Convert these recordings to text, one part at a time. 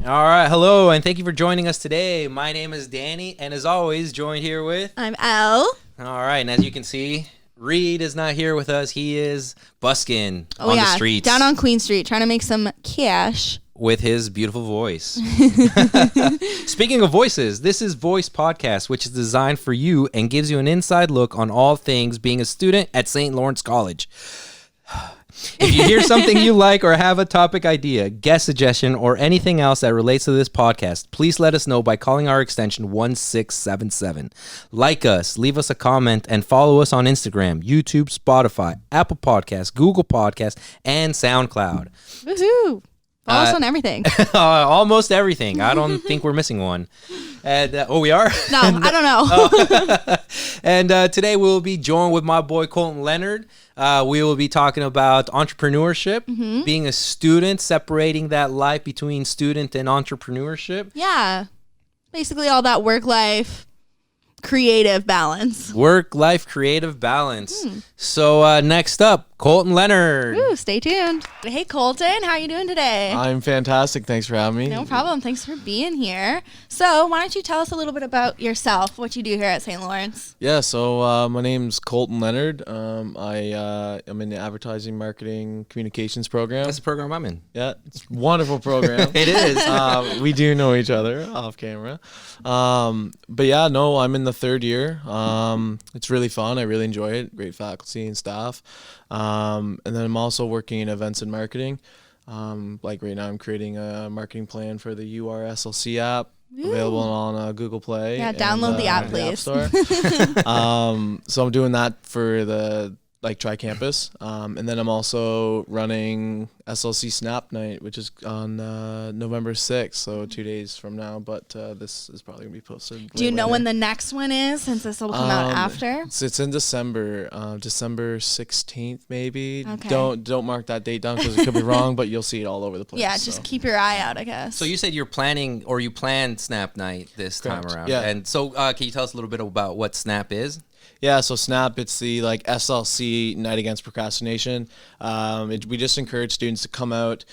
All right, hello, and thank you for joining us today. My name is Danny, and as always, joined here with... I'm Elle. All right, and as you can see, Reed is not here with us. He is busking on the streets. Down on Queen Street, trying to make some cash. With his beautiful voice. Speaking of voices, this is Voice Podcast, which is designed for you and gives you an inside look on all things being a student at St. Lawrence College. If you hear something you like or have a topic idea, guest suggestion, or anything else that relates to this podcast, please let us know by calling our extension 1677. Like us, leave us a comment, and follow us on Instagram, YouTube, Spotify, Apple Podcasts, Google Podcasts, and SoundCloud. Woohoo! Follow us on everything. Almost everything. I don't think we're missing one. And we are? No, I don't know. And today we'll be joined with my boy Colton Leonard. We will be talking about entrepreneurship, being a student, separating that life between student and entrepreneurship. Yeah. Basically all that work-life creative balance. Work-life creative balance. So next up, Colton Leonard. Ooh, stay tuned. Hey, Colton. How are you doing today? I'm fantastic. Thanks for having me. No problem. Thanks for being here. So why don't you tell us a little bit about yourself, what you do here at St. Lawrence? Yeah, so my name's Colton Leonard. I'm in the advertising, marketing, communications program. That's the program I'm in. Yeah, it's a wonderful program. It is. We do know each other off camera. But yeah, no, I'm in the third year. It's really fun. I really enjoy it. Great faculty and staff. And then I'm also working in events and marketing. Like right now I'm creating a marketing plan for the URSLC app. Ooh. Available on Google Play. Yeah, download the app, please. App Store. So I'm doing that for the Tri-Campus. And then I'm also running SLC Snap Night, which is on November 6th, so 2 days from now. But this is probably going to be posted. Do you know when the next one is, since this will come out after? It's in December, December 16th, maybe. Okay. Don't mark that date down because it could be wrong, but you'll see it all over the place. Yeah, just keep your eye out, I guess. So you said you're planning, or you planned Snap Night this Correct. time around. Yeah. And so can you tell us a little bit about what Snap is? Yeah, so Snap, it's the SLC Night Against Procrastination. We just encourage students to come out,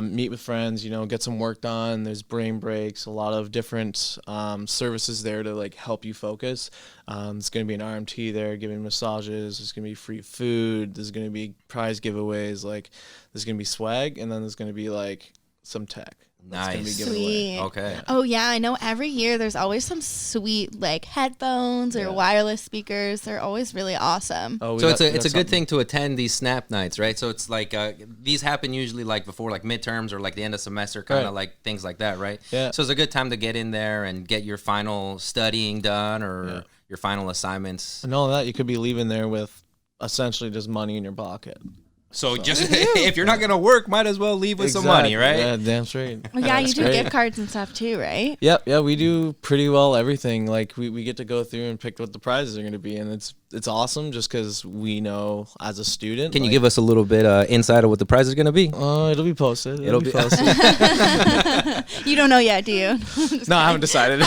meet with friends, get some work done. There's brain breaks, a lot of different services there to help you focus. There's going to be an RMT there giving massages. There's going to be free food. There's going to be prize giveaways. There's going to be swag, and then there's going to be some tech. Nice. Sweet. Okay. Oh yeah, I know every year there's always some sweet headphones or wireless speakers. They're always really awesome. Oh, so it's a good thing to attend these Snap Nights, right? So it's these happen usually before midterms or the end of semester, kind of things like that, right? Yeah. So it's a good time to get in there and get your final studying done or your final assignments. And all of that, you could be leaving there with essentially just money in your pocket. So just if you're not gonna work, might as well leave with some money, right? Yeah, damn straight. Well, yeah, you do gift cards and stuff too, right? Yep, yeah, we do pretty well everything. We get to go through and pick what the prizes are going to be, and it's awesome just because we know as a student. Can you give us a little bit insight of what the prize is gonna be? It'll be posted. It'll be posted. You don't know yet, do you? No, I haven't decided.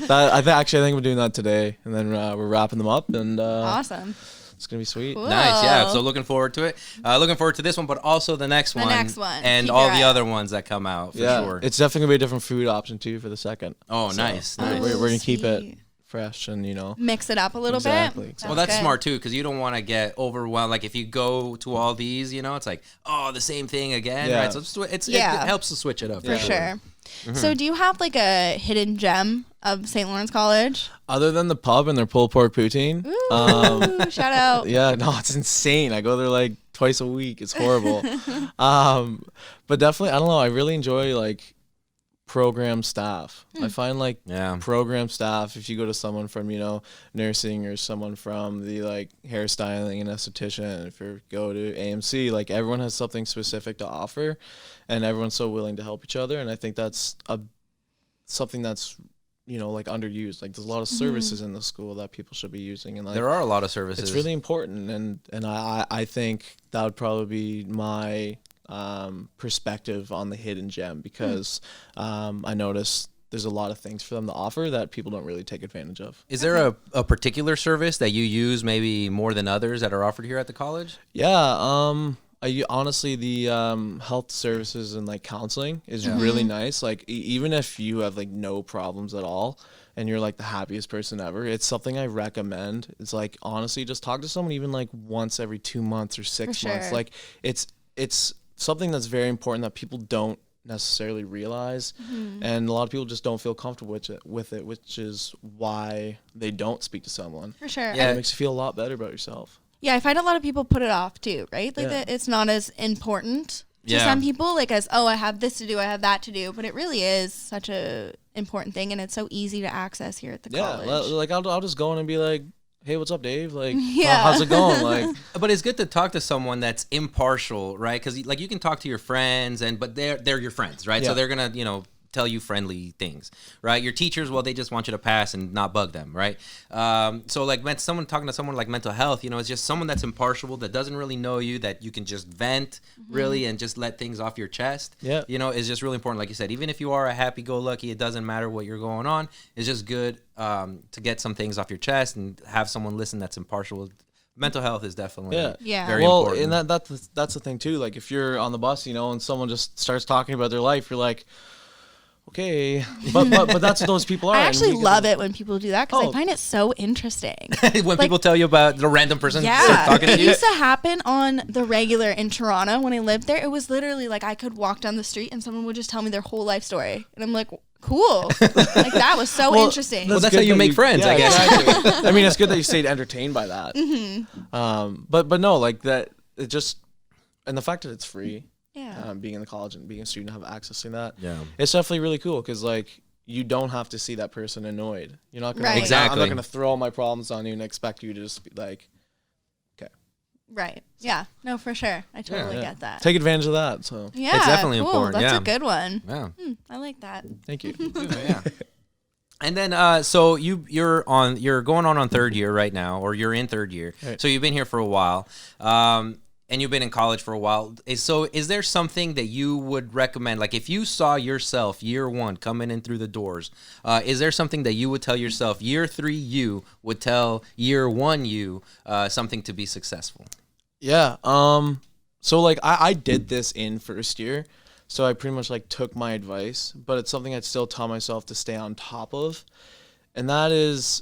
I think we're doing that today, and then we're wrapping them up, and awesome. It's going to be sweet. Cool. Nice, yeah. So looking forward to it. Looking forward to this one, but also the next one. And Keep all your the eye other ones that come out, for sure. It's definitely going to be a different food option, too, for the second. Oh, nice. We're going to keep it fresh and, mix it up a little bit. Well, that's smart, too, because you don't want to get overwhelmed. If you go to all these, it's the same thing again, right? So it helps to switch it up. For sure. So do you have a hidden gem of St. Lawrence College? Other than the pub and their pulled pork poutine. Ooh, shout out. Yeah, no, it's insane. I go there twice a week. It's horrible. But definitely, I don't know. I really enjoy program staff. I find program staff, if you go to someone from, nursing or someone from the hairstyling and esthetician, if you go to AMC, everyone has something specific to offer and everyone's so willing to help each other. And I think that's something that's underused. There's a lot of services in the school that people should be using, and there are a lot of services. It's really important, and I think that would probably be my perspective on the hidden gem, because I noticed there's a lot of things for them to offer that people don't really take advantage of. Is there a particular service that you use maybe more than others that are offered here at the college? Yeah, Honestly, the health services and like counseling is really nice. Like even if you have like no problems at all and you're like the happiest person ever, it's something I recommend. It's like, honestly, just talk to someone even like once every 2 months or 6 months. Like it's something that's very important that people don't necessarily realize, and a lot of people just don't feel comfortable with it, which is why they don't speak to someone. For sure. Yeah, it makes you feel a lot better about yourself. Yeah, I find a lot of people put it off too, right? Like that it's not as important to some people, like as, oh, I have this to do, I have that to do, but it really is such a important thing, and it's so easy to access here at the college. Yeah, like I'll just go in and be like, hey, what's up, Dave? Like, how's it going? Like, but it's good to talk to someone that's impartial, right? Because like you can talk to your friends, but they're your friends, right? So they're gonna tell you friendly things, right? Your teachers, well, they just want you to pass and not bug them, right? So like someone talking to someone like mental health, it's just someone that's impartial, that doesn't really know you, that you can just vent really and just let things off your chest. Yeah. Is just really important. Like you said, even if you are a happy-go-lucky, it doesn't matter what you're going on. It's just good to get some things off your chest and have someone listen that's impartial. Mental health is definitely very important. And that's the thing too. Like if you're on the bus, and someone just starts talking about their life, you're like, okay, but that's what those people are. I actually love it when people do that because I find it so interesting. When people tell you about the random person talking to you. It used to happen on the regular in Toronto when I lived there. It was literally like I could walk down the street and someone would just tell me their whole life story. And I'm like, cool. Like that was so interesting. Well, that's how you make friends, I guess. Exactly. I mean, it's good that you stayed entertained by that. But no, like that, it just, and the fact that it's free. Yeah. Being in the college and being a student, have access to that. Yeah. It's definitely really cool because like you don't have to see that person annoyed. You're not gonna I'm not gonna throw all my problems on you and expect you to just be like, okay. Right. Yeah. No, for sure. I totally get that. Take advantage of that. So yeah, it's definitely important. That's a good one. Yeah. I like that. Thank you. Yeah. And then, so you're going on third year right now, or you're in third year. Right. So you've been here for a while. And you've been in college for a while. So is there something that you would recommend? Like if you saw yourself year one coming in through the doors, is there something that you would tell yourself year 3 you would tell year 1 you something to be successful? Yeah. So like I did this in first year. So I pretty much like took my advice, but it's something I'd still tell myself to stay on top of. And that is,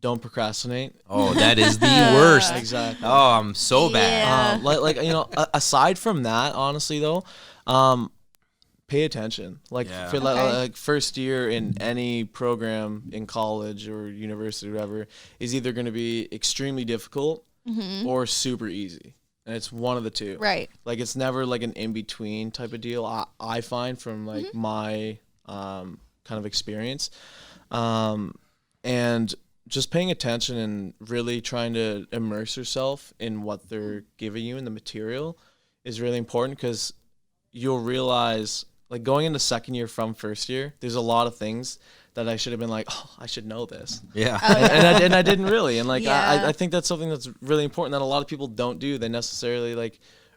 don't procrastinate. Oh, that is the worst. Exactly. Oh, I'm so bad. Aside from that, honestly though, pay attention. Like for like first year in any program in college or university or whatever is either going to be extremely difficult or super easy. And it's one of the two. Right. Like it's never like an in-between type of deal. I find from like my kind of experience. And just paying attention and really trying to immerse yourself in what they're giving you in the material is really important because you'll realize, like going into second year from first year, there's a lot of things that I should have been like, oh, I should know this. Yeah. And I didn't really. And like, I think that's something that's really important that a lot of people don't do. They necessarily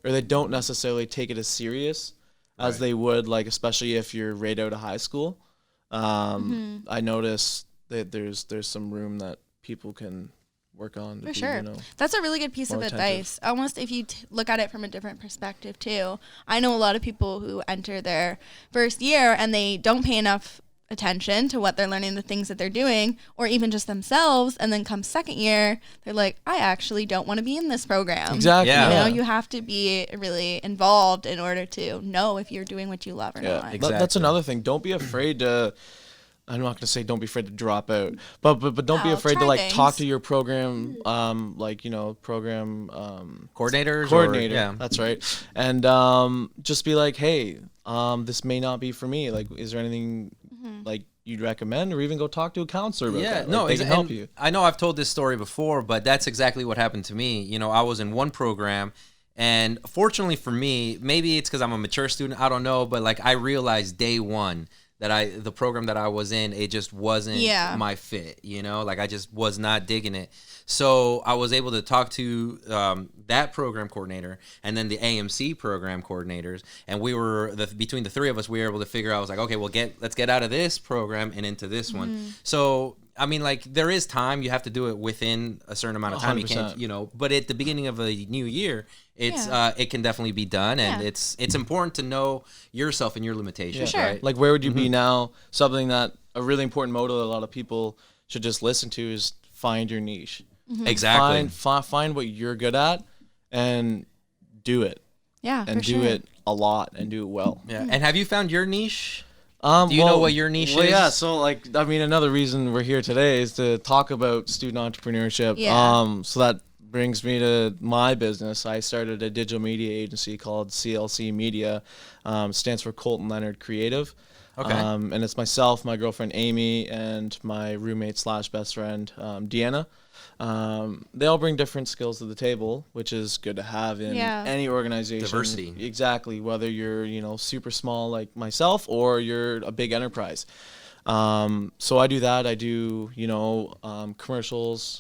they don't necessarily take it as serious as they would, like, especially if you're right out of high school. I noticed that there's some room that people can work on. To For sure. That's a really good piece of advice. Almost if you look at it from a different perspective too. I know a lot of people who enter their first year and they don't pay enough attention to what they're learning, the things that they're doing, or even just themselves, and then come second year, they're like, I actually don't want to be in this program. Exactly. Yeah. You have to be really involved in order to know if you're doing what you love or not. Exactly. That's another thing. Don't be afraid to, I'm not going to say don't be afraid to drop out, but don't be afraid to like talk to your program, program coordinator. That's right. And just be like, hey, this may not be for me. Like, is there anything like you'd recommend, or even go talk to a counselor about that? Like, they can help you. I know I've told this story before, but that's exactly what happened to me. I was in one program, and fortunately for me, maybe it's because I'm a mature student, I don't know, but like I realized day one that the program that I was in, it just wasn't my fit, like I just was not digging it. So I was able to talk to that program coordinator and then the AMC program coordinators, and we were between the three of us, we were able to figure out. I was like, okay, well, let's get out of this program and into this one. So I mean, like, there is time. You have to do it within a certain amount of time. 100%. You can't, you know, but at the beginning of a new year, it's it can definitely be done, and it's important to know yourself and your limitations. Sure. Right? Like, where would you be now? Something that a really important motto that a lot of people should just listen to is find your niche. Exactly. Find what you're good at and do it. Yeah, and do it a lot and do it well. Yeah. And have you found your niche? Do you know what your niche is? Yeah, so like, I mean, another reason we're here today is to talk about student entrepreneurship. Yeah. So that brings me to my business. I started a digital media agency called CLC Media. Stands for Colton Leonard Creative. Okay. And it's myself, my girlfriend Amy, and my roommate / best friend Deanna. They all bring different skills to the table, which is good to have in any organization. Diversity. Exactly. Whether you're, you know, super small like myself or you're a big enterprise. So I do that. I do, you know, commercials,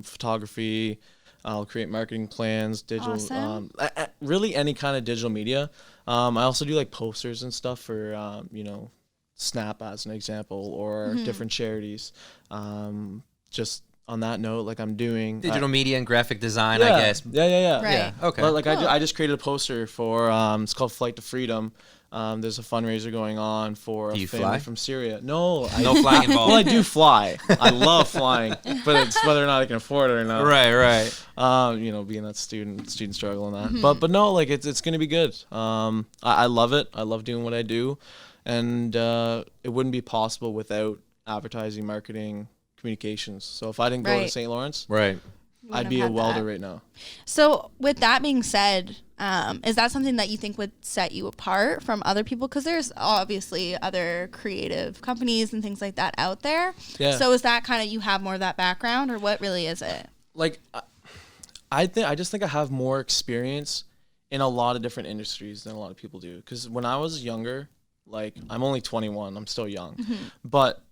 photography. I'll create marketing plans, digital, awesome. Really any kind of digital media. I also do like posters and stuff for, you know, Snap as an example, or different charities. Just on that note, like I'm doing digital media and graphic design, I guess. Yeah. Right. Yeah. Okay. But like I just created a poster for it's called Flight to Freedom. There's a fundraiser going on for a family from Syria. No flying involved. Well, I do fly. I love flying, but it's whether or not I can afford it or not. Right. You know, being that student struggle and that. But no, like it's gonna be good. I love it. I love doing what I do, and it wouldn't be possible without advertising, marketing, communications. So if I didn't go to St. Lawrence, I'd be a welder right now. So with that being said, is that something that you think would set you apart from other people? Because there's obviously other creative companies and things like that out there. Yeah. So is that kind of, you have more of that background, or what really is it? Like, I just think I have more experience in a lot of different industries than a lot of people do. Because when I was younger, like, I'm only 21, I'm still young, but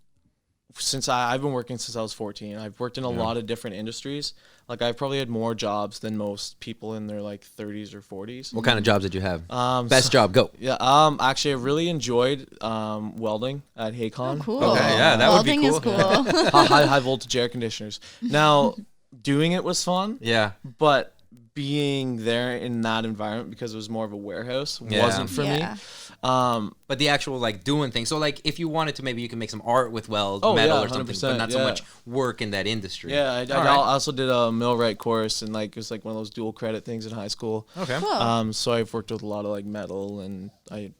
since I've been working since I was 14, I've worked in a lot of different industries. Like, I've probably had more jobs than most people in their like 30s or 40s. What kind of jobs did you have? Best job, go. Yeah. Actually, I really enjoyed welding at Haycon. Oh, cool. Okay, yeah, that would be cool. Welding is cool. high voltage air conditioners. Now, doing it was fun. Yeah. But being there in that environment, because it was more of a warehouse, wasn't for me. But the actual like doing things. So like if you wanted to, maybe you can make some art with metal or something, but not so much work in that industry. Yeah, I also did a millwright course, and like it was like one of those dual credit things in high school. Okay. Cool. So I've worked with a lot of like metal, and I've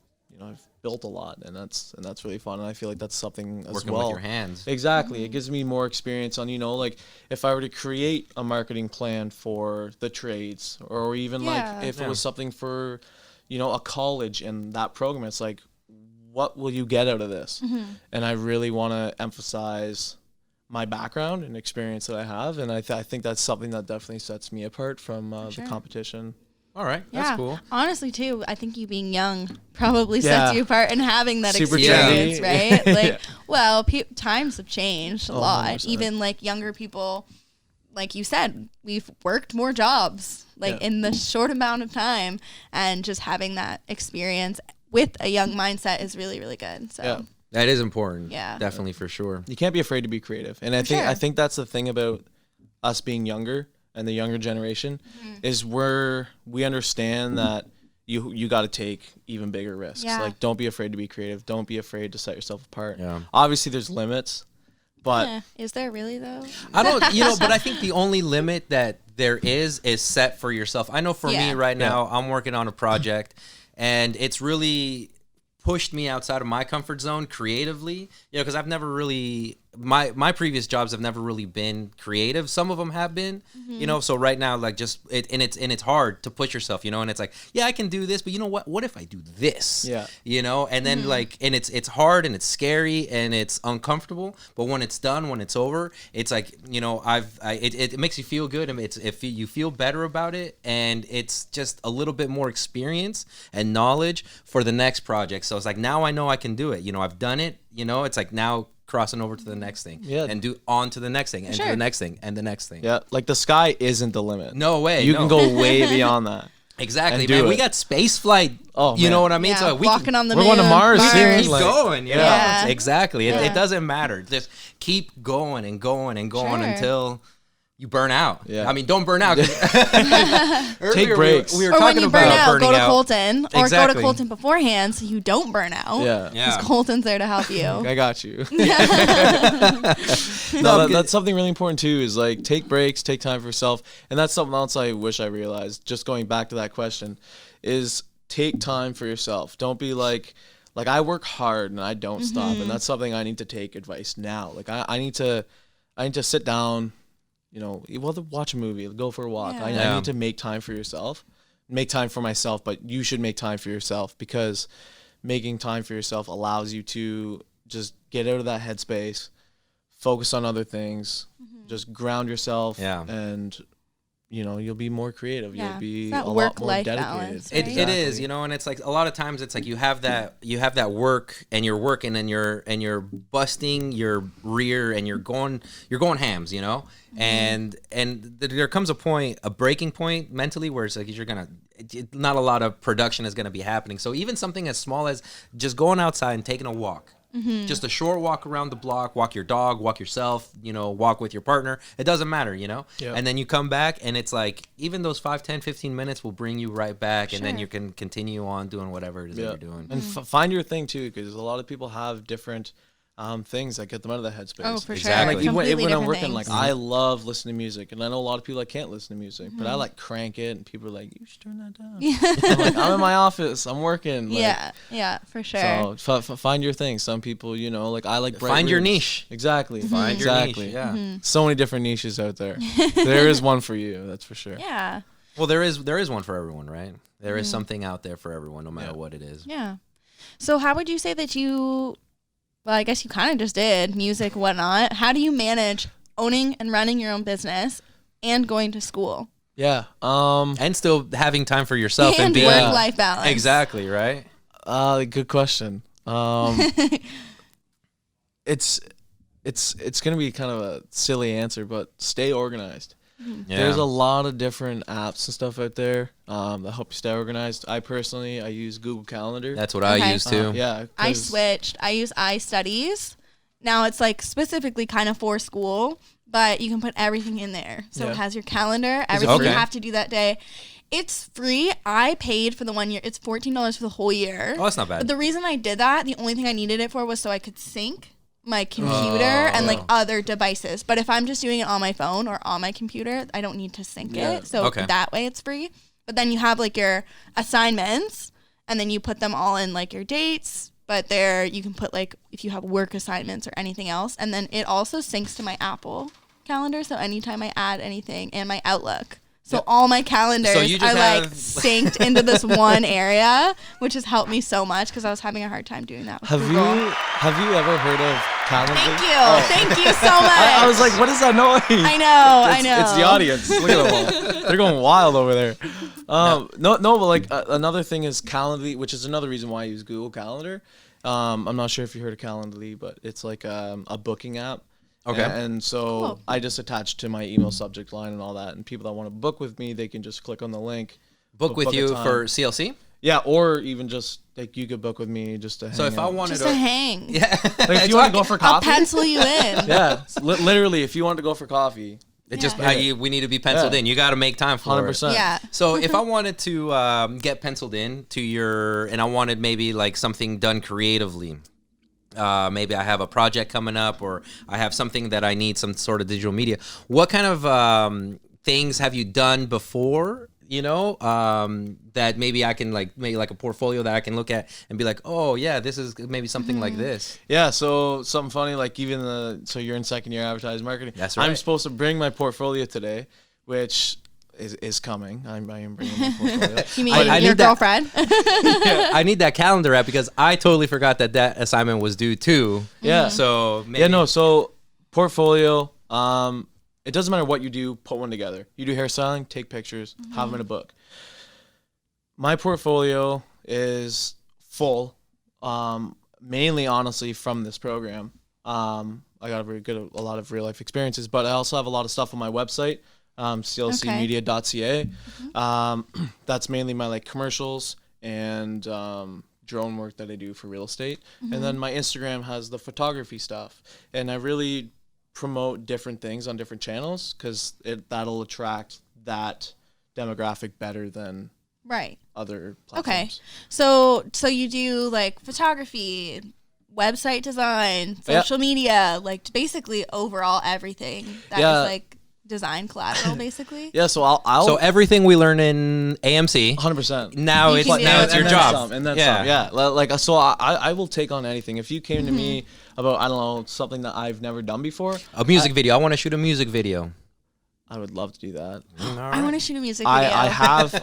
built a lot, and that's really fun, and I feel like that's something as working well. with your hands. Exactly. It gives me more experience on, like if I were to create a marketing plan for the trades, or even like if it was something for, a college and that program, it's like, what will you get out of this? And I really want to emphasize my background and experience that I have, and I think that's something that definitely sets me apart from the competition. All right, that's cool. Honestly, too, I think you being young probably sets you apart, and having that super experience, trendy. right? Like, well, times have changed a lot. 100%. Even like younger people, like you said, we've worked more jobs in the short amount of time, and just having that experience with a young mindset is really, really good. So that is important. Yeah, definitely, for sure. You can't be afraid to be creative, and I think that's the thing about us being younger. And the younger generation is where we understand that you got to take even bigger risks. Yeah. Like, don't be afraid to be creative. Don't be afraid to set yourself apart. Yeah. Obviously, there's limits, but is there really though? I don't, but I think the only limit that there is set for yourself. I know for me right now, I'm working on a project, and it's really pushed me outside of my comfort zone creatively, because I've never really, my previous jobs have never really been creative. Some of them have been, so right now, like, it's hard to push yourself, and it's like, I can do this, but you know what if I do this? And then like, and it's hard, and it's scary, and it's uncomfortable, but when it's done, when it's over, it's like, it makes you feel good, and if you feel better about it, and it's just a little bit more experience and knowledge for the next project. So it's like, now I know I can do it. I've done it. It's like now crossing over to the next thing. And do on to the next thing, and to the next thing, and the next thing. Yeah, like the sky isn't the limit. No way. You can go way beyond that. Exactly, man. We got space flight. Oh, you know what I mean? Yeah, so walking on the moon. We're going to Mars soon. Keep going. You know? Yeah. Exactly. It doesn't matter. Just keep going and going and going until you burn out. Yeah. I mean, don't burn out. Take breaks. We were or talking when you burn about out, burning go to out. Colton. Or Exactly. go to Colton beforehand so you don't burn out. Yeah. Because Colton's there to help you. I got you. That's something really important too, is like take breaks, take time for yourself. And that's something else I wish I realized, just going back to that question, is take time for yourself. Don't be like I work hard and I don't stop. And that's something I need to take advice now. Like I need to sit down, watch a movie, go for a walk. I need to make time for yourself, make time for myself, but you should make time for yourself, because making time for yourself allows you to just get out of that headspace, focus on other things, just ground yourself, and you'll be more creative. You'll be a lot more dedicated. Balance, right? It is, and it's like a lot of times it's like you have that work and you're working and you're busting your rear and you're going hams, and there comes a breaking point mentally where it's like not a lot of production is gonna be happening. So even something as small as just going outside and taking a walk. Just a short walk around the block, walk your dog, walk yourself, walk with your partner. It doesn't matter, Yep. And then you come back and it's like even those 5, 10, 15 minutes will bring you right back, and then you can continue on doing whatever it is that you're doing. And find your thing too, because a lot of people have different things that get them out of the headspace. Oh, for Exactly. sure. Like when I'm working, things. like I love listening to music, and I know a lot of people that can't listen to music, but I like crank it, and people are like, "You should turn that down." I'm like, I'm in my office, I'm working. Like, yeah, for sure. So find your thing. Some people, like I like bright find your rooms. niche. Exactly. Find your niche. Yeah. So many different niches out there. There is one for you, that's for sure. Yeah. Well, there is one for everyone, right? There is something out there for everyone, no matter what it is. Yeah. So how would you say that you? Well, I guess you kind of just did music, whatnot. How do you manage owning and running your own business and going to school? Yeah. And still having time for yourself and being work-life balance. Exactly, right? Good question. It's gonna be kind of a silly answer, but stay organized. Yeah. There's a lot of different apps and stuff out there that help you stay organized. I use Google Calendar. That's what I use too. I switched. I use iStudies. Now it's like specifically kind of for school, but you can put everything in there. So it has your calendar, everything you have to do that day. It's free. I paid for the 1 year. It's $14 for the whole year. Oh, that's not bad. But the reason I did that, the only thing I needed it for was so I could sync my computer and like other devices. But if I'm just doing it on my phone or on my computer, I don't need to sync it. So that way it's free. But then you have like your assignments, and then you put them all in like your dates. But there you can put like if you have work assignments or anything else. And then it also syncs to my Apple calendar. So anytime I add anything, and my Outlook. So all my calendars are like synced into this one area, which has helped me so much because I was having a hard time doing that with Google. Have you ever heard of Calendly? Thank you so much. I was like, what is that noise? I know. It's the audience. Look at them all. They're going wild over there. No, but like another thing is Calendly, which is another reason why I use Google Calendar. I'm not sure if you heard of Calendly, but it's like a booking app. Okay. And so I just attach to my email subject line and all that. And people that want to book with me, they can just click on the link. Book with you for CLC? Yeah, or even just like you could book with me just to hang. So if I wanted to hang. Yeah. Like if you want to go for coffee. I'll pencil you in. Yeah. Literally, if you want to go for coffee. We need to be penciled in. You got to make time for 100%. it. Yeah. So if I wanted to get penciled in to and I wanted maybe like something done creatively, maybe I have a project coming up, or I have something that I need some sort of digital media. What kind of things have you done before? That maybe I can like a portfolio that I can look at and be like, oh yeah, this is maybe something like this. Yeah. So something funny, like so you're in second year advertising marketing. That's right. I'm supposed to bring my portfolio today, which is coming. I am bringing my portfolio. You mean your girlfriend? I need that calendar app because I totally forgot that assignment was due too. Yeah. So maybe. So portfolio. It doesn't matter what you do. Put one together. You do hairstyling. Take pictures. Have them in a book. My portfolio is full. Mainly, honestly, from this program. I got a lot of real life experiences, but I also have a lot of stuff on my website. clcmedia.ca. That's mainly my like commercials and drone work that I do for real estate. And then my Instagram has the photography stuff. And I really promote different things on different channels because that'll attract that demographic better than other platforms. Okay. So you do like photography, website design, social media, like basically overall everything that is like design collateral basically. Yeah, so I'll so everything we learn in AMC 100%. now it's your job. And then some. Yeah. Like so I will take on anything. If you came to me about, I don't know, something that I've never done before. A music video. I want to shoot a music video. I would love to do that. I want to shoot a music video.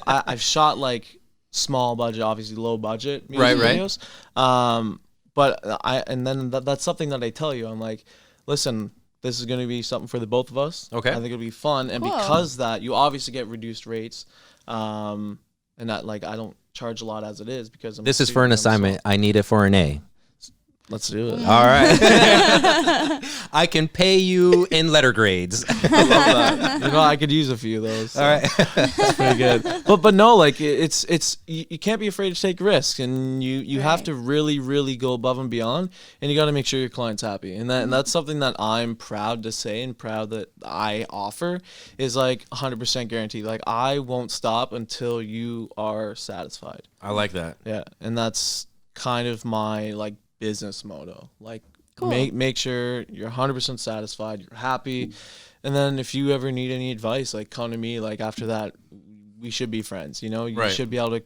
I've shot like small budget, obviously low budget music videos. But that's something that I tell you. I'm like, listen, this is going to be something for the both of us. Okay. I think it'll be fun. And because that, you obviously get reduced rates. And that, like, I don't charge a lot as it is because I'm this is for an assignment. I need it for an A. Let's do it. All right. I can pay you in letter grades. I love that. You know, I could use a few of those. So. All right. That's pretty good. But no, like it's you can't be afraid to take risks, and you have to really, really go above and beyond, and you got to make sure your client's happy. And that's something that I'm proud to say and proud that I offer is like 100% guaranteed. Like I won't stop until you are satisfied. I like that. Yeah. And that's kind of my like business motto. Like cool. make sure you're 100% satisfied, you're happy, and then if you ever need any advice, like come to me. Like after that, we should be friends. You know, you should be able to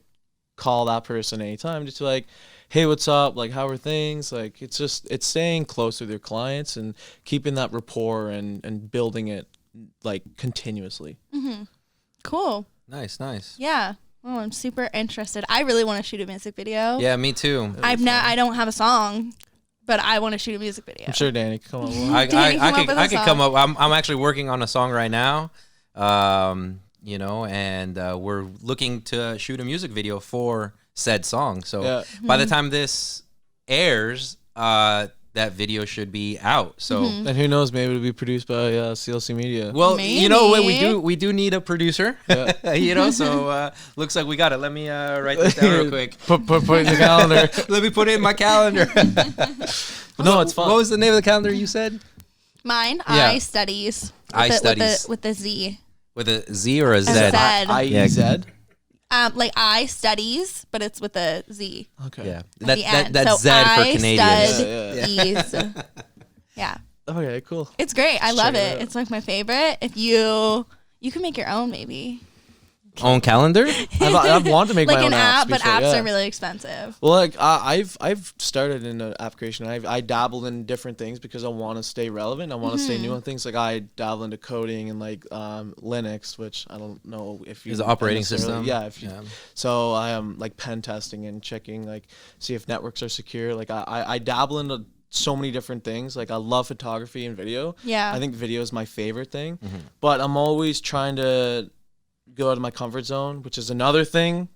call that person anytime, just like, hey, what's up? Like, how are things? Like, it's staying close with your clients and keeping that rapport and building it like continuously. Cool. Nice. Yeah. Oh, I'm super interested. I really want to shoot a music video. Yeah, me too. I don't have a song, but I want to shoot a music video. I'm sure Danny can come up with one. I could come up. I'm actually working on a song right now. You know, and we're looking to shoot a music video for said song. So by the time this airs, that video should be out. So and who knows, maybe it'll be produced by CLC Media. Well, maybe. You know what we do need a producer. You know, so looks like we got it. Let me write this down real quick. Put it in the calendar. Let me put it in my calendar. No, it's fun. What was the name of the calendar you said? Mine, Yeah. iStudies. iStudies. With the Z. With a Z or a Z? Z. I-E-Z? Like iStudies, but it's with a Z. Okay. Yeah. So That's Z for Canadians. iStudies. Yeah. Okay, cool. It's great. I love check it it. out. It's like my favorite. If you can make your own maybe. Own calendar? I've wanted to make Like my own an app, apps but before, apps are really expensive. Well, like I've started in an app creation. I dabbled in different things because I want to stay relevant. I want to stay new on things. Like I dabble into coding and like Linux, which I don't know if you Is the operating system. Yeah. So I am like pen testing and checking like see if networks are secure. Like I dabble into so many different things. Like I love photography and video. Yeah. I think video is my favorite thing, but I'm always trying to go out of my comfort zone, which is another thing.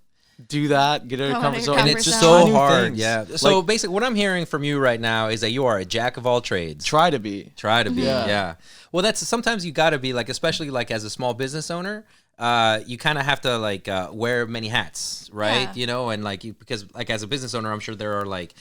Do that, get out of comfort zone. And it's zone. so New hard. things. Yeah. So Like, basically what I'm hearing from you right now is that you are a jack of all trades. try to be. Yeah. Well, that's sometimes you got to be like, especially like as a small business owner, you kind of have to like wear many hats, right? Yeah. You know, and like because like as a business owner, I'm sure there are like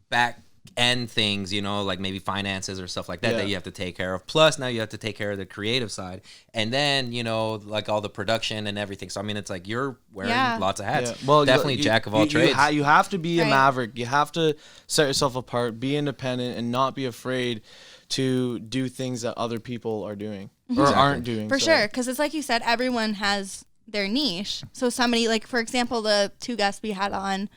back end things, you know, like maybe finances or stuff like that that you have to take care of. Plus now you have to take care of the creative side, and then you know like all the production and everything. So I mean, it's like you're wearing lots of hats. Yeah. Well, definitely jack of all trades. You have to be a maverick. You have to set yourself apart, be independent, and not be afraid to do things that other people are doing or aren't doing. For sure, because it's like you said, everyone has their niche. So somebody like, for example, the two guests we had on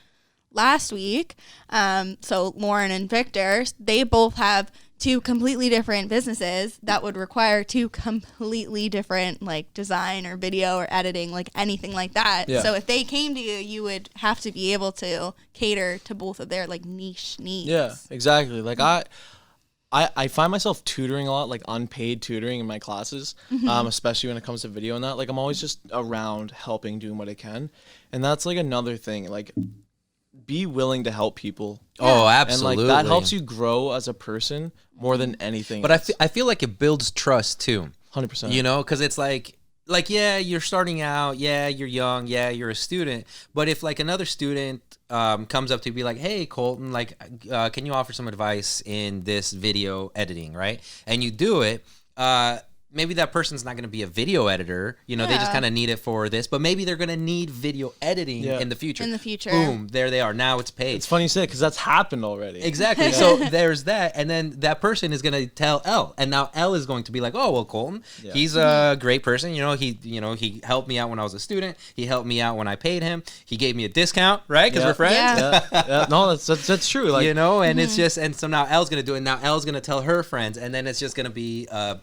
last week, so Lauren and Victor, they both have two completely different businesses that would require two completely different like design or video or editing, like anything like that. Yeah. So if they came to you, you would have to be able to cater to both of their like niche needs. Yeah, exactly. Like I find myself tutoring a lot, like unpaid tutoring in my classes, especially when it comes to video and that. Like I'm always just around helping, doing what I can. And that's like another thing. Like be willing to help people. Oh, absolutely. And like that helps you grow as a person more than anything But else. I feel like it builds trust too. 100%. You know, because it's like, yeah, you're starting out. Yeah, you're young. Yeah, you're a student. But if like another student comes up to you, be like, hey, Colton, like, can you offer some advice in this video editing, right? And you do it. Maybe that person's not going to be a video editor. You know, they just kind of need it for this. But maybe they're going to need video editing in the future. In the future. Boom, there they are. Now it's paid. It's funny you say it because that's happened already. Exactly. So there's that. And then that person is going to tell Elle. And now Elle is going to be like, oh, well, Colton, he's a great person. He helped me out when I was a student. He helped me out when I paid him. He gave me a discount, right? Because we're friends. Yeah. No, that's true. Like, and it's just, and so now Elle's going to do it. Now Elle's going to tell her friends. And then it's just going to be, a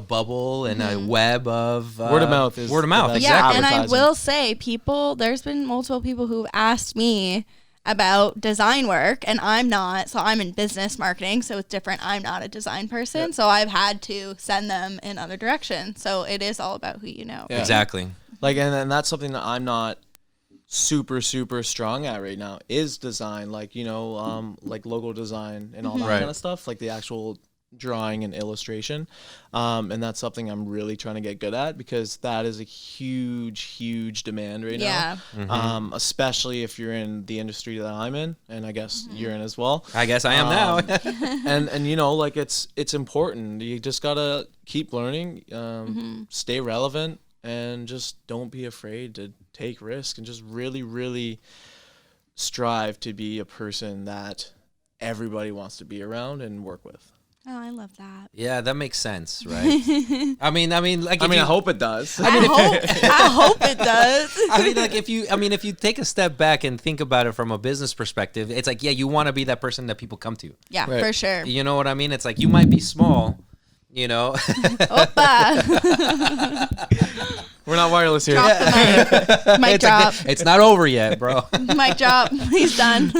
bubble and a web of word of mouth. Exactly. Yeah, and I will say, there's been multiple people who've asked me about design work, and I'm not. So I'm in business marketing, so it's different. I'm not a design person, so I've had to send them in other directions. So it is all about who you know. Yeah. Exactly. Like, and that's something that I'm not super strong at right now is design, like like logo design and all that kind of stuff, like the actual drawing and illustration, and that's something I'm really trying to get good at because that is a huge demand right now. Especially if you're in the industry that I'm in, and I guess you're in as well. I guess I am now. and like it's important. You just gotta keep learning, stay relevant, and just don't be afraid to take risks, and just really strive to be a person that everybody wants to be around and work with. Oh, I love that. Yeah, that makes sense, right? I hope it does. I hope it does. If you take a step back and think about it from a business perspective, it's like, you want to be that person that people come to. Yeah, for sure. You know what I mean? It's like, you might be small, Opa. We're not wireless here. Drop the mic. Mic drop. It's not over yet, bro. Mic drop. He's done.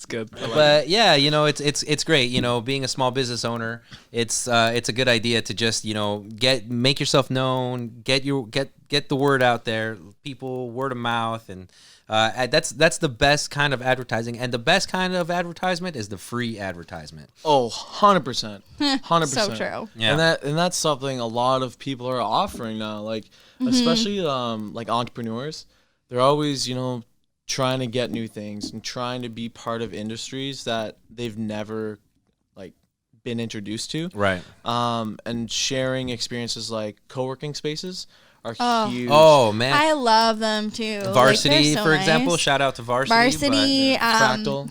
Good. But it's great. Being a small business owner, it's a good idea to just make yourself known, get the word out there, people, word of mouth, and that's the best kind of advertising. And the best kind of advertisement is the free advertisement. Oh, 100%. 100%. So true. Yeah. And that's something a lot of people are offering now, like especially like entrepreneurs. They're always trying to get new things and trying to be part of industries that they've never been introduced to. Right. And sharing experiences like co-working spaces are huge. Oh man, I love them too. Varsity, so for nice. example. Shout out to Varsity. Fractal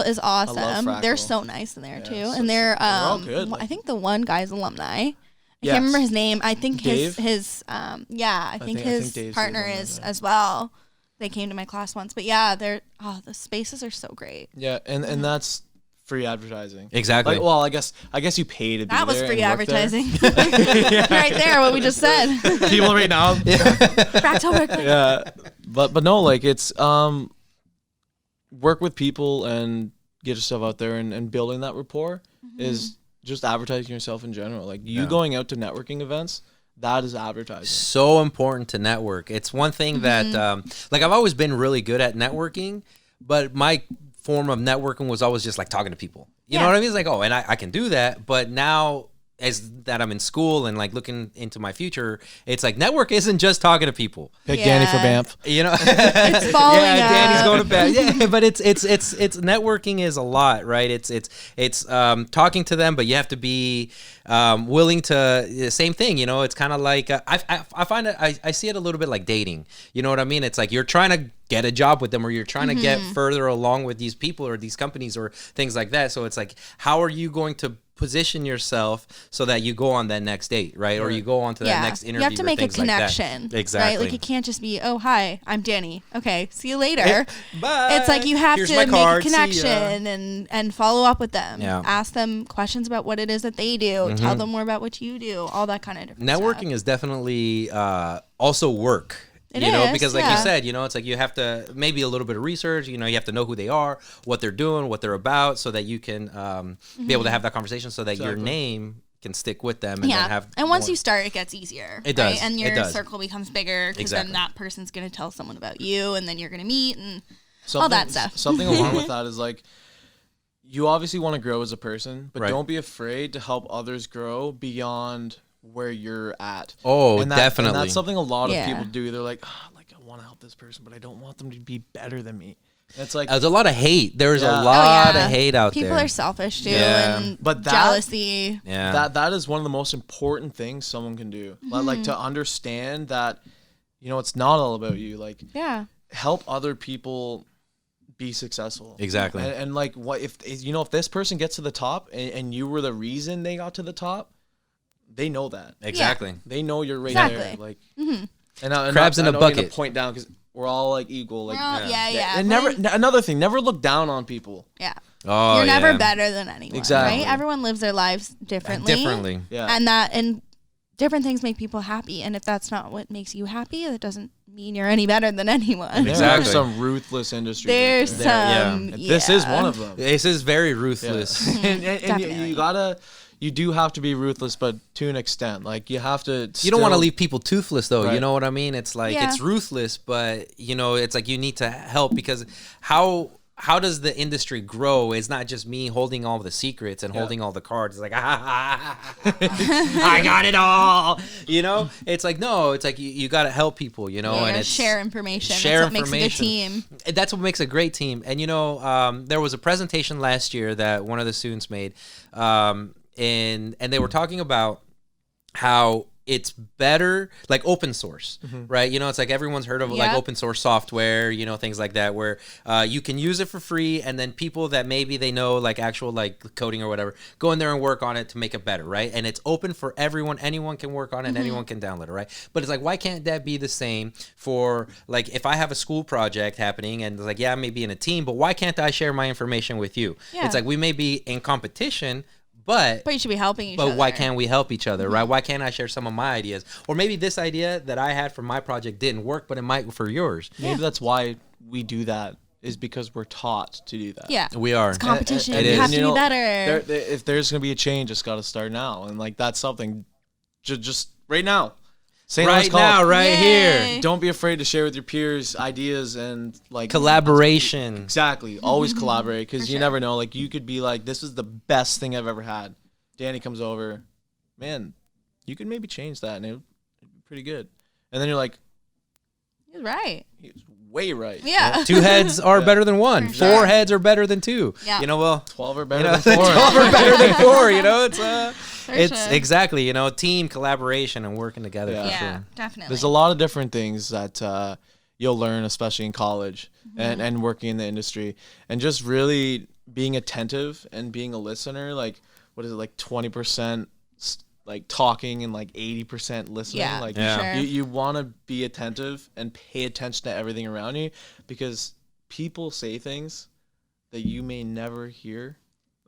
is awesome. I love Fractal. They're so nice in there too, and they're all good. I think the one guy's alumni. I can't remember his name. I think Dave? his I think his partner is as well. They came to my class once, but the spaces are so great. Yeah, and that's free advertising. Exactly. Well, I guess you pay to be there. That was free advertising. Right there, what we just said. People right now. Fractal. Yeah, but no, it's work with people and get yourself out there and building that rapport is just advertising yourself in general. Like going out to networking events. That is advertising. So important to network. It's one thing that, I've always been really good at networking, but my form of networking was always just talking to people. You know what I mean? It's like, and I can do that. But now, as that I'm in school and looking into my future, it's like network isn't just talking to people. Pick Danny for Banff. It's falling up. Danny's going to bed. Yeah, but it's networking is a lot, right? It's talking to them, but you have to be willing to same thing. It's kind of like I find it. I see it a little bit like dating. You know what I mean? It's like you're trying to get a job with them, or you're trying to get further along with these people or these companies or things like that. So it's like, how are you going to position yourself so that you go on that next date, right? Or you go on to that next interview. You have to make a connection. Exactly. Right? You can't just be, oh, hi, I'm Danny. Okay, see you later. Bye. It's like you have Here's to my make card. a connection and follow up with them. Yeah. Ask them questions about what it is that they do. Tell them more about what you do. All that kind of different networking stuff. is definitely also work. It is, because like you said, it's like you have to maybe a little bit of research, you have to know who they are, what they're doing, what they're about, so that you can be able to have that conversation so that your name can stick with them. And once you start, it gets easier. It does. Right? And your circle becomes bigger because then that person's going to tell someone about you, and then you're going to meet and all that stuff. Something along with that is you obviously want to grow as a person, but right. Don't be afraid to help others grow beyond where you're at. Oh, definitely. And that's something a lot of people do. They're like, like I want to help this person, but I don't want them to be better than me. It's like there's a lot of hate. There's a lot of hate out there. People are selfish too, and but jealousy. That is one of the most important things someone can do. Like to understand that, it's not all about you. Like help other people be successful. Exactly. And like what if this person gets to the top and you were the reason they got to the top, they know that. Exactly. They know you're right there. Like and crabs in a bucket. Point down because we're all like equal. Like And another thing, never look down on people. Yeah. Oh, you're never better than anyone. Exactly. Right? Everyone lives their lives differently. Yeah. And different things make people happy. And if that's not what makes you happy, that doesn't mean you're any better than anyone. Exactly. There's some ruthless industries. There's some. This is one of them. This is very ruthless. and you do have to be ruthless, but to an extent. Like you have to. You don't want to leave people toothless, though. Right. You know what I mean? It's like it's ruthless, but it's like you need to help because how does the industry grow? It's not just me holding all the secrets and holding all the cards. It's like I got it all. It's like no. It's like you got to help people. And it's share information. That's what makes a good team. That's what makes a great team. And there was a presentation last year that one of the students made. And they were talking about how it's better, like open source, right? It's like everyone's heard of like open source software, things like that, where you can use it for free, and then people that maybe they know like actual like coding or whatever go in there and work on it to make it better, right? And it's open for everyone. Anyone can work on it, and anyone can download it, right? But it's like, why can't that be the same for like if I have a school project happening and like I may be in a team, but why can't I share my information with you? It's like we may be in competition. But you should be helping each other. But why can't we help each other, right? Why can't I share some of my ideas? Or maybe this idea that I had for my project didn't work, but it might for yours. Maybe that's why we do that, is because we're taught to do that. Yeah. We are. It's competition. It you is. have to be better. If there's going to be a change, it's got to start now. And like that's something just right now. Right now, right here. Don't be afraid to share with your peers ideas and like collaboration. Exactly. Always collaborate because you never know. Like you could be like, this is the best thing I've ever had. Danny comes over, man, you could maybe change that and it'd be pretty good. And then you're like, he's right. He's way right. Yeah. 2 heads are better than 1. 4 heads are better than 2. Yeah. 12 are better than 4. 12 are better than 4. It's sure. exactly, team collaboration and working together. Yeah, for sure. definitely. There's a lot of different things that you'll learn, especially in college and working in the industry, and just really being attentive and being a listener. Like, what is it, like 20% like talking and like 80% listening? Sure. You want to be attentive and pay attention to everything around you, because people say things that you may never hear.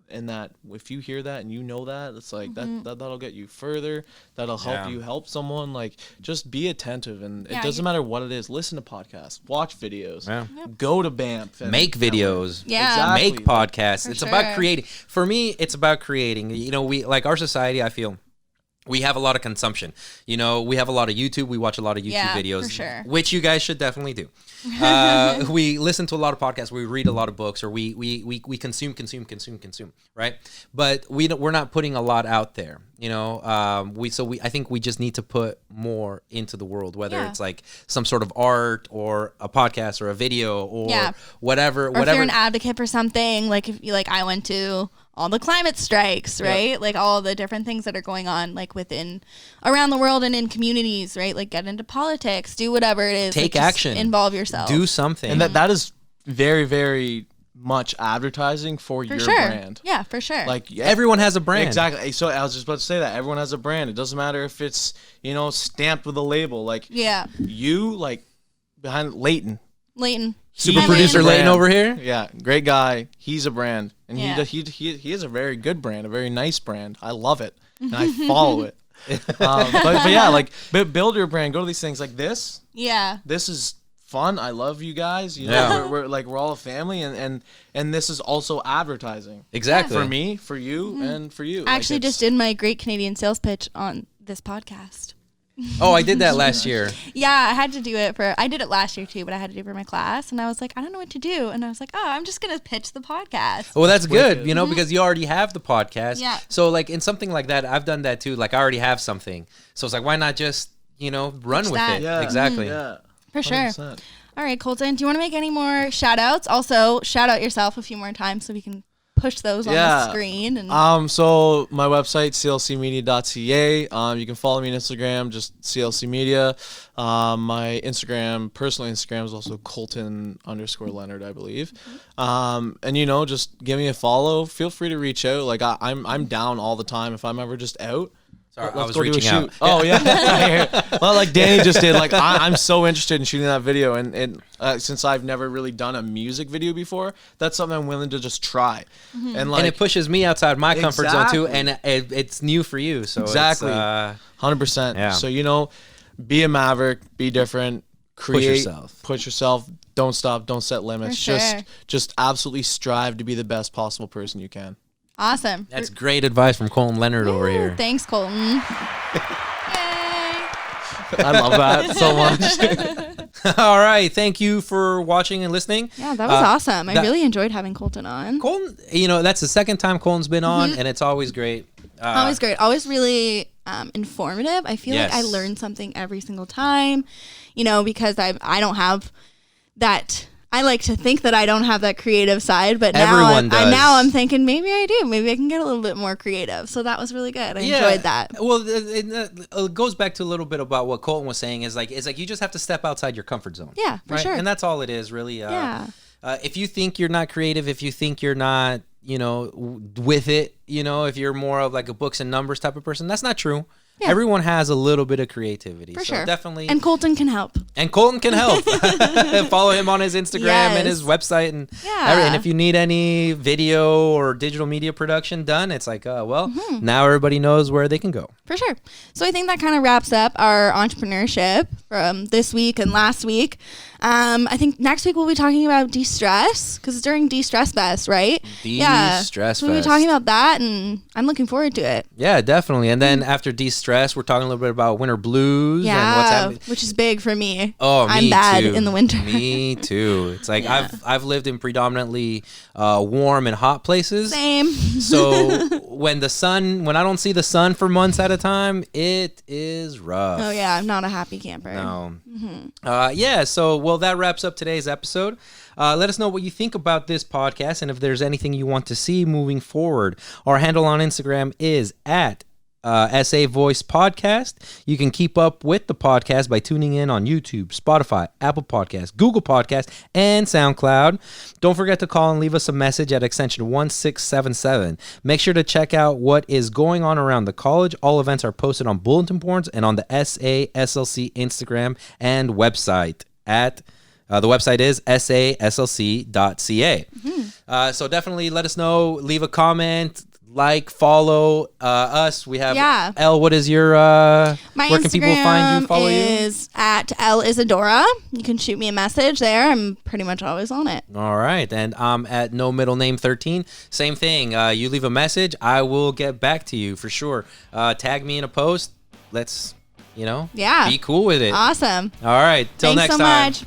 And that if you hear that and you know that, it's like that'll get you further. That'll help you help someone. Like, just be attentive, and it doesn't matter what it is. Listen to podcasts, watch videos, go to BAMF, and make videos, exactly. Make podcasts. It's sure. about creating. For me, it's about creating. We like our society, I feel, we have a lot of consumption. We have a lot of YouTube. We watch a lot of YouTube videos, for sure. which you guys should definitely do. We listen to a lot of podcasts. We read a lot of books, or we consume, right? But we're not putting a lot out there. I think we just need to put more into the world, whether it's like some sort of art or a podcast or a video or whatever. Or if you're an advocate for something, like if I went to all the climate strikes, right? Yep. Like all the different things that are going on, like around the world and in communities, right? Like get into politics, do whatever it is. Take like, action. Involve yourself. Do something. And that is very, very much advertising for your brand. Yeah, for sure. Like everyone has a brand. Exactly. So I was just about to say that everyone has a brand. It doesn't matter if it's, stamped with a label. Like you like behind Leighton. Super producer Leighton over here. Yeah, great guy. He's a brand, and he is a very good brand, a very nice brand. I love it, and I follow it. But yeah, like build your brand. Go to these things like this. Yeah. This is fun. I love you guys. We're all a family, and this is also advertising. Exactly. For me, for you, and for you. I actually just did my Great Canadian Sales Pitch on this podcast. Oh, I did that last year. Yeah, I did it last year too, but I had to do it for my class. And I was like, I don't know what to do. And I was like, oh, I'm just going to pitch the podcast. Well, that's good, because you already have the podcast. Yeah. So like in something like that, I've done that too. Like I already have something. So it's like, why not just, run with it? Yeah. Exactly. Yeah. For 100%. sure. All right, Colton, do you want to make any more shout outs? Also, shout out yourself a few more times so we can push those on the screen. And so my website, clcmedia.ca. You can follow me on Instagram, just CLC Media. My personal Instagram is also Colton_Leonard, I believe. And just give me a follow. Feel free to reach out. Like I'm down all the time if I'm ever just out. Sorry, I was reaching out. Oh, yeah. Well, like Danny just did. Like I'm so interested in shooting that video, and since I've never really done a music video before, that's something I'm willing to just try. Mm-hmm. And it pushes me outside my comfort zone too, and it's new for you. So exactly, 100%. Yeah. So be a maverick, be different, create, push yourself. Don't stop. Don't set limits. For sure. Just absolutely strive to be the best possible person you can. Awesome. That's great advice from Colton Leonard over here. Thanks, Colton. Yay. I love that so much. All right. Thank you for watching and listening. Yeah, that was awesome. I really enjoyed having Colton on. Colton, that's the second time Colton's been on, and it's always great. Always great. Always really informative. I feel like I learn something every single time, because I don't have that. I like to think that I don't have that creative side, but now I'm thinking maybe I do. Maybe I can get a little bit more creative. So that was really good. I enjoyed that. Well, it goes back to a little bit about what Colton was saying. It's like you just have to step outside your comfort zone. Yeah, for sure. And that's all it is, really. If you think you're not creative, if you think you're not, with it, if you're more of like a books and numbers type of person, that's not true. Yeah. Everyone has a little bit of creativity. For sure. Definitely. And Colton can help. Follow him on his Instagram and his website. And if you need any video or digital media production done, it's like, now everybody knows where they can go. For sure. So I think that kind of wraps up our entrepreneurship from this week and last week. I think next week we'll be talking about de-stress because it's during De-Stress Fest, right? De-Stress Fest. We'll be talking about that, and I'm looking forward to it. Yeah, definitely. And then after de-stress, we're talking a little bit about winter blues and what's happening. Which is big for me. Oh, I'm bad in the winter. Me too. It's like I've lived in predominantly warm and hot places. Same. So when I don't see the sun for months at a time, it is rough. Oh yeah, I'm not a happy camper. No. So that wraps up today's episode. Let us know what you think about this podcast and if there's anything you want to see moving forward. Our handle on Instagram is at SA Voice Podcast. You can keep up with the podcast by tuning in on YouTube, Spotify, Apple Podcasts, Google Podcasts, and SoundCloud. Don't forget to call and leave us a message at extension 1677. Make sure to check out what is going on around the college. All events are posted on bulletin boards and on the SASLC Instagram and website at the website is saslc.ca. So definitely let us know, leave a comment, follow us. We have Elle. What is your my where can Instagram people find you, follow is at Elle Isadora. You can shoot me a message there. I'm pretty much always on it. All right. And I'm at no middle name 13. Same thing. You leave a message, I will get back to you for sure. Tag me in a post. Let's be cool with it. Awesome. All right. Till Thanks next so time. much.